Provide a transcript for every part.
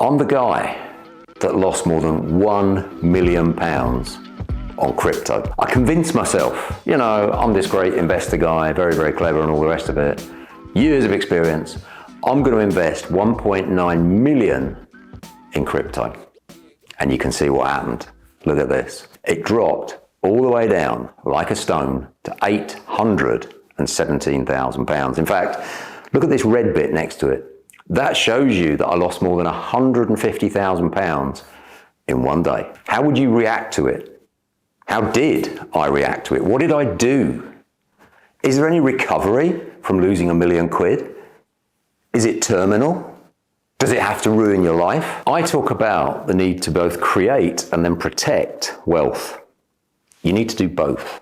I'm the guy that lost more than £1 million on crypto. I convinced myself, I'm this great investor guy, very, very clever and all the rest of it. Years of experience. I'm going to invest 1.9 million in crypto. And you can see what happened. Look at this. It dropped all the way down like a stone to £817,000. In fact, look at this red bit next to it. That shows you that I lost more than £150,000 in one day. How would you react to it? How did I react to it? What did I do? Is there any recovery from losing £1 million? Is it terminal? Does it have to ruin your life? I talk about the need to both create and then protect wealth. You need to do both.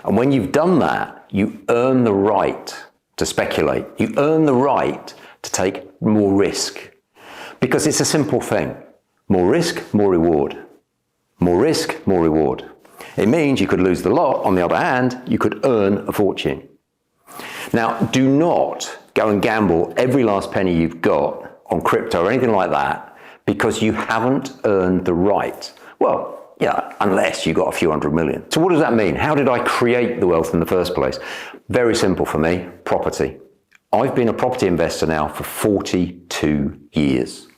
And when you've done that, you earn the right to speculate. You earn the right to take more risk. Because it's a simple thing. More risk, more reward. More risk, more reward. It means you could lose the lot. On the other hand, you could earn a fortune. Now, do not go and gamble every last penny you've got on crypto or anything like that because you haven't earned the right. Well, yeah, unless you got a few hundred million. So what does that mean? How did I create the wealth in the first place? Very simple for me, property. I've been a property investor now for 42 years.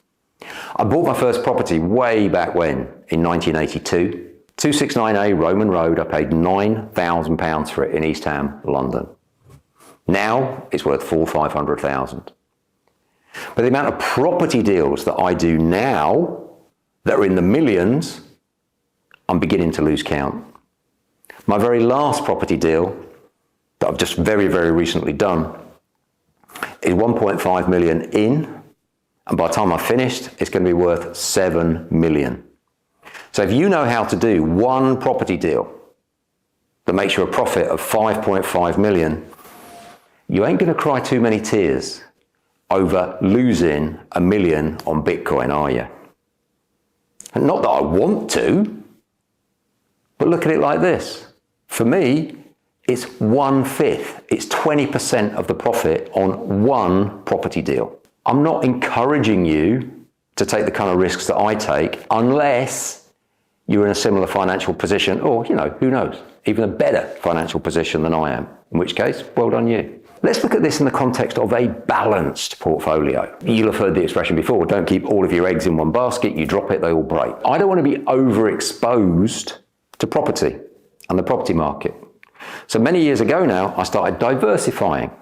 I bought my first property way back when, in 1982. 269A Roman Road, I paid £9,000 for it in East Ham, London. Now it's worth £400,000. But the amount of property deals that I do now that are in the millions, I'm beginning to lose count. My very last property deal that I've just very, very recently done is 1.5 million in, and by the time I've finished, it's going to be worth 7 million. So if you know how to do one property deal that makes you a profit of 5.5 million, you ain't going to cry too many tears over losing $1 million on Bitcoin, are you? And not that I want to, but look at it like this. For me, it's 1/5. It's 20% of the profit on one property deal. I'm not encouraging you to take the kind of risks that I take unless you're in a similar financial position or, who knows, even a better financial position than I am, in which case, well done you. Let's look at this in the context of a balanced portfolio. You'll have heard the expression before, don't keep all of your eggs in one basket, you drop it, they all break. I don't want to be overexposed to property and the property market. So many years ago now, I started diversifying.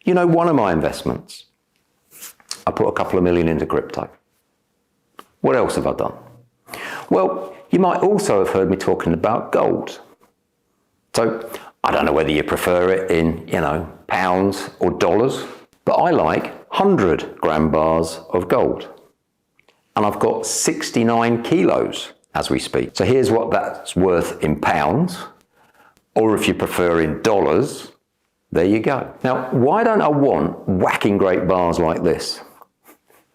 One of my investments. I put a couple of million into crypto. What else have I done? Well, you might also have heard me talking about gold. So I don't know whether you prefer it in, pounds or dollars, but I like 100-gram bars of gold. And I've got 69 kilos as we speak. So here's what that's worth in pounds, or if you prefer in dollars, there you go. Now, why don't I want whacking great bars like this?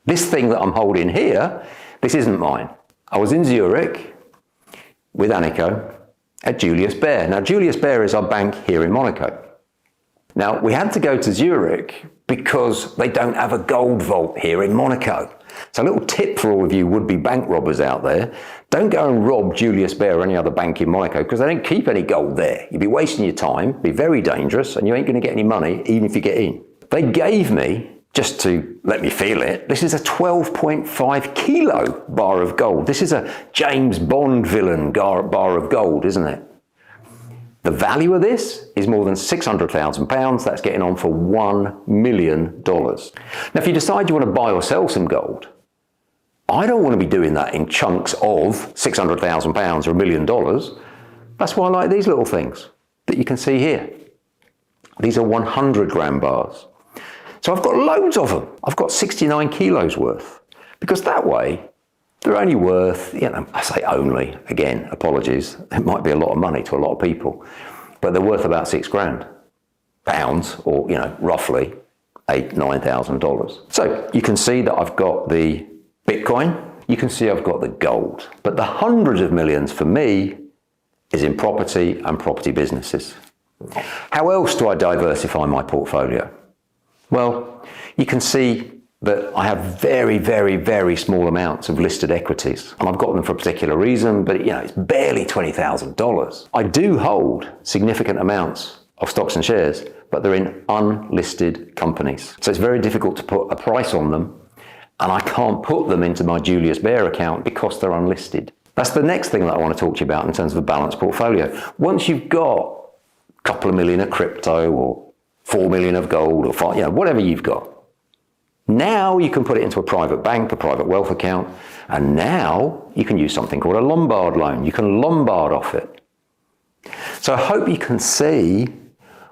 This thing that I'm holding here, this isn't mine. I was in Zurich with Aniko at Julius Baer. Now, Julius Baer is our bank here in Monaco. Now, we had to go to Zurich because they don't have a gold vault here in Monaco. So a little tip for all of you would-be bank robbers out there, don't go and rob Julius Baer or any other bank in Monaco because they don't keep any gold there. You'd be wasting your time, be very dangerous, and you ain't going to get any money even if you get in. They gave me, just to let me feel it, this is a 12.5 kilo bar of gold. This is a James Bond villain bar of gold, isn't it? The value of this is more than £600,000. That's getting on for $1 million. Now, if you decide you want to buy or sell some gold, I don't want to be doing that in chunks of £600,000 or $1 million. That's why I like these little things that you can see here. These are 100-gram bars. So I've got loads of them. I've got 69 kilos worth because that way they're only worth, I say only, again, apologies. It might be a lot of money to a lot of people, but they're worth about £6,000 or, roughly $8,000–9,000. So you can see that I've got the Bitcoin. You can see I've got the gold, but the hundreds of millions for me is in property and property businesses. How else do I diversify my portfolio? Well, you can see that I have very, very, very small amounts of listed equities. And I've got them for a particular reason, but it's barely $20,000. I do hold significant amounts of stocks and shares, but they're in unlisted companies. So it's very difficult to put a price on them, and I can't put them into my Julius Baer account because they're unlisted. That's the next thing that I want to talk to you about in terms of a balanced portfolio. Once you've got a couple of million of crypto or 4 million of gold or whatever you've got, now you can put it into a private bank, a private wealth account, and now you can use something called a Lombard loan. You can Lombard off it. So I hope you can see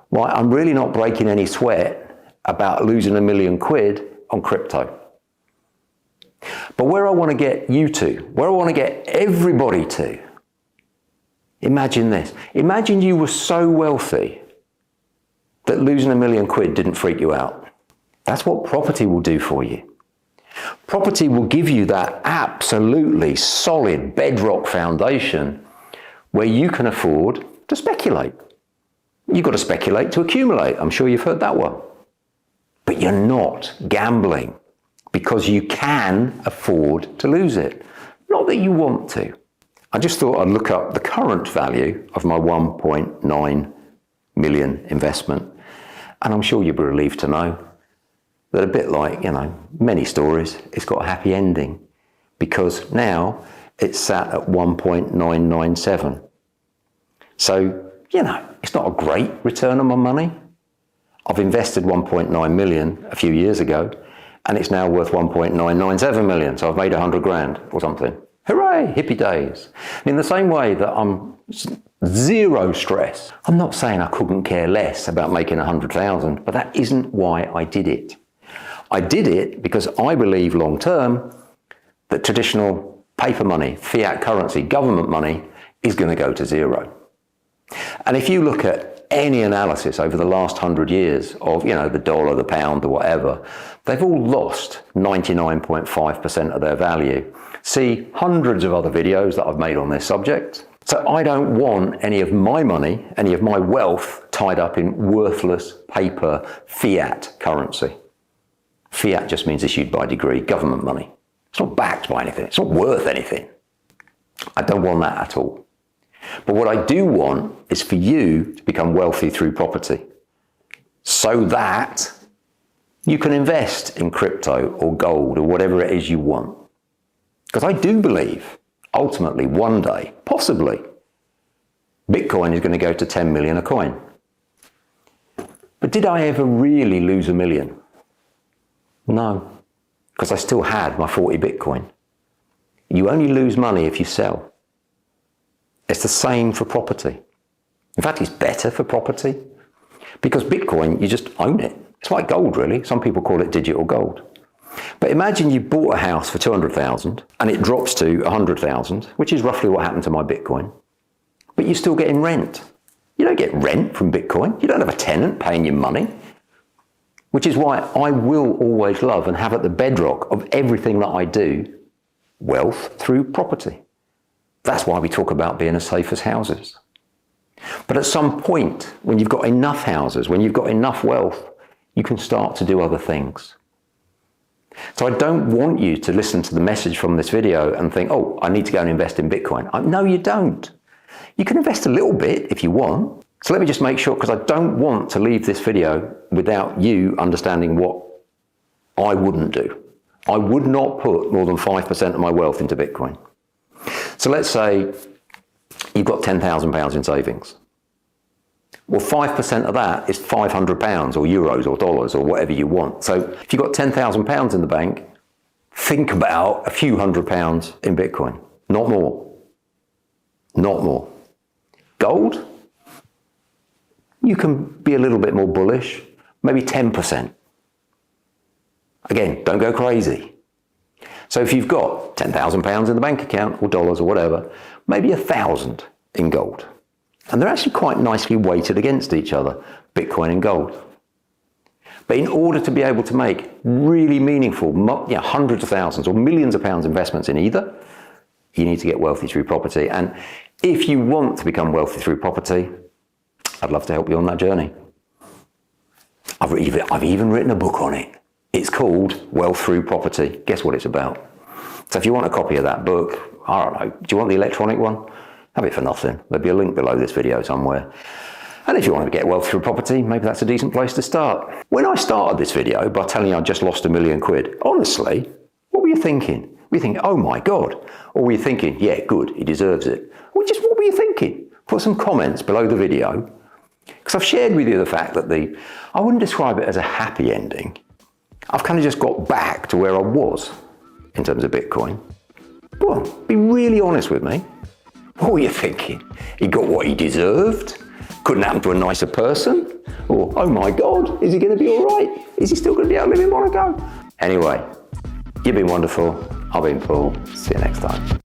why I'm really not breaking any sweat about losing £1 million on crypto. But where I want to get you to, where I want to get everybody to, imagine this. Imagine you were so wealthy that losing £1 million didn't freak you out. That's what property will do for you. Property will give you that absolutely solid bedrock foundation where you can afford to speculate. You've got to speculate to accumulate. I'm sure you've heard that one. But you're not gambling because you can afford to lose it. Not that you want to. I just thought I'd look up the current value of my 1.9 million investment. And I'm sure you'll be relieved to know that a bit like, many stories, it's got a happy ending because now it's sat at 1.997. So, it's not a great return on my money. I've invested 1.9 million a few years ago and it's now worth 1.997 million. So I've made 100 grand or something. Hooray, hippie days. In the same way that I'm zero stress. I'm not saying I couldn't care less about making 100,000, but that isn't why I did it. I did it because I believe long term that traditional paper money, fiat currency, government money is going to go to zero. And if you look at any analysis over the last 100 years of, the dollar, the pound, or whatever, they've all lost 99.5% of their value. See hundreds of other videos that I've made on this subject. So I don't want any of my money, any of my wealth tied up in worthless paper fiat currency. Fiat just means issued by degree, government money. It's not backed by anything. It's not worth anything. I don't want that at all. But what I do want is for you to become wealthy through property so that you can invest in crypto or gold or whatever it is you want. Because I do believe ultimately one day, possibly, Bitcoin is going to go to 10 million a coin. But did I ever really lose $1 million? No, because I still had my 40 Bitcoin. You only lose money if you sell. It's the same for property. In fact, it's better for property because Bitcoin, you just own it. It's like gold, really. Some people call it digital gold. But imagine you bought a house for 200,000 and it drops to 100,000, which is roughly what happened to my Bitcoin. But you're still getting rent. You don't get rent from Bitcoin. You don't have a tenant paying you money, which is why I will always love and have at the bedrock of everything that I do, wealth through property. That's why we talk about being as safe as houses. But at some point, when you've got enough houses, when you've got enough wealth, you can start to do other things. So I don't want you to listen to the message from this video and think, oh, I need to go and invest in Bitcoin. No, you don't. You can invest a little bit if you want. So let me just make sure, because I don't want to leave this video without you understanding what I wouldn't do. I would not put more than 5% of my wealth into Bitcoin. So let's say you've got £10,000 in savings. Well, 5% of that is £500 or euros or dollars or whatever you want. So if you've got £10,000 in the bank, think about a few £100 in Bitcoin. Not more. Not more. Gold, you can be a little bit more bullish, maybe 10%. Again, don't go crazy. So if you've got £10,000 in the bank account or dollars or whatever, maybe 1,000 in gold. And they're actually quite nicely weighted against each other, Bitcoin and gold. But in order to be able to make really meaningful, hundreds of thousands or millions of pounds investments in either, you need to get wealthy through property. And if you want to become wealthy through property, I'd love to help you on that journey. I've even written a book on it. It's called Wealth Through Property. Guess what it's about? So if you want a copy of that book, I don't know, do you want the electronic one? Have it for nothing. There'll be a link below this video somewhere. And if you want to get wealth through property, maybe that's a decent place to start. When I started this video by telling you I just lost £1 million, honestly, what were you thinking? Were you thinking, oh my God? Or were you thinking, yeah, good, he deserves it? Or just what were you thinking? Put some comments below the video. Because I've shared with you the fact that I wouldn't describe it as a happy ending. I've kind of just got back to where I was in terms of Bitcoin. Go on, be really honest with me. What were you thinking? He got what he deserved? Couldn't happen to a nicer person? Or, oh my God, is he going to be all right? Is he still going to be able to live in Monaco? Anyway, you've been wonderful. I've been Paul. See you next time.